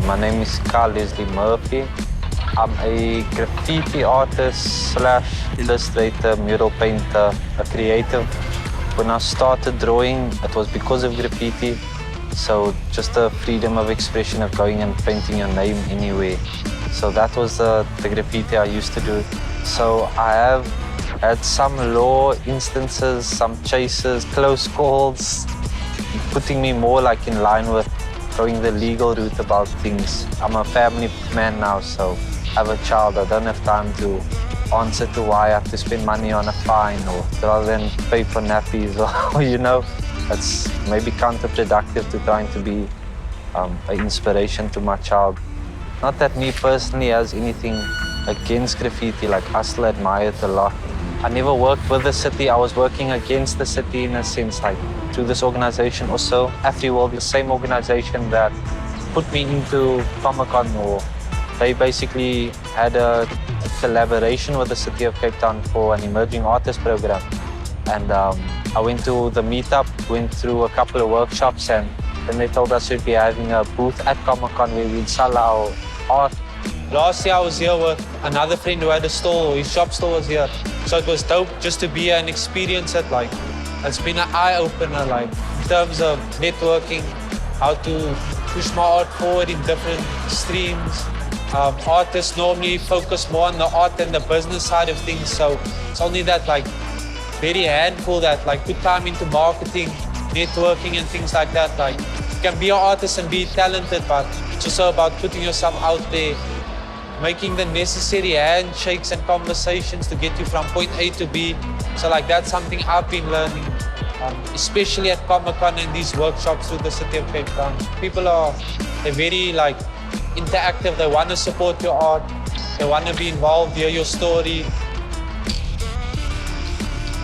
My name is Carl Leslie Murphy. I'm a graffiti artist slash illustrator, mural painter, a creative. When I started drawing, it was because of graffiti. So just the freedom of expression of going and painting your name anywhere. So that was the graffiti I used to do. So I have had some law instances, some chases, close calls, putting me more like in line with going the legal route about things. I'm a family man now, so I have a child. I don't have time to answer to why I have to spend money on a fine or rather than pay for nappies or, you know, that's maybe counterproductive to trying to be an inspiration to my child. Not that me personally has anything against graffiti, like I still admire it a lot. I never worked with the city, I was working against the city in a sense, like through this organization also. AfriWorld, the same organization that put me into Comic-Con, or they basically had a collaboration with the city of Cape Town for an emerging artist program. And I went to the meetup, went through a couple of workshops, and then they told us we'd be having a booth at Comic-Con where we'd sell our art. Last year I was here with another friend who had a stall, his shop store was here. So it was dope just to be here and experience it. Like, it's been an eye-opener, like, in terms of networking, how to push my art forward in different streams. Artists normally focus more on the art than the business side of things, so it's only that, like, very handful that, like, put time into marketing, networking and things like that. Like, you can be an artist and be talented, but it's also about putting yourself out there, making the necessary handshakes and conversations to get you from point A to B. So like that's something I've been learning, especially at Comic-Con and these workshops through the city of Cape Town. People they're very like interactive, they want to support your art, they want to be involved, hear your story.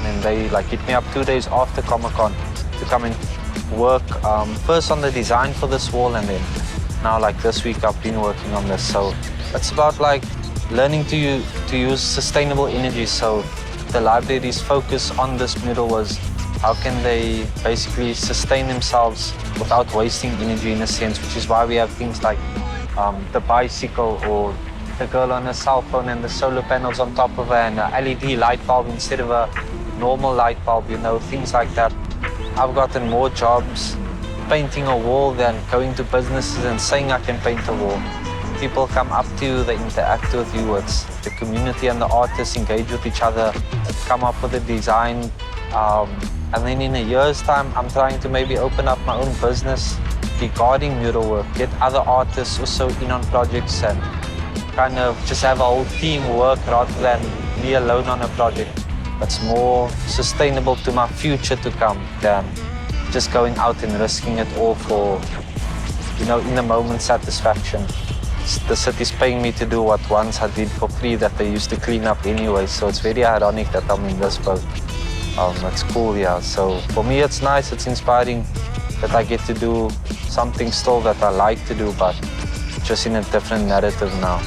And they like hit me up 2 days after Comic-Con to come and work first on the design for this wall, and then now like this week I've been working on this. So it's about like learning to use sustainable energy. So the library's focus on this mural was how can they basically sustain themselves without wasting energy in a sense, which is why we have things like the bicycle or the girl on a cell phone and the solar panels on top of her and an LED light bulb instead of a normal light bulb, you know, things like that. I've gotten more jobs painting a wall than going to businesses and saying I can paint a wall. People come up to you, they interact with you. It's the community and the artists engage with each other, come up with a design. And then in a year's time, I'm trying to maybe open up my own business regarding mural work, get other artists also in on projects and kind of just have a whole team work rather than me alone on a project. That's more sustainable to my future to come than just going out and risking it all for, you know, in the moment satisfaction. The city's paying me to do what once I did for free that they used to clean up anyway. So it's very ironic that I'm in this boat. It's cool, yeah. So for me, it's nice, it's inspiring that I get to do something still that I like to do, but just in a different narrative now.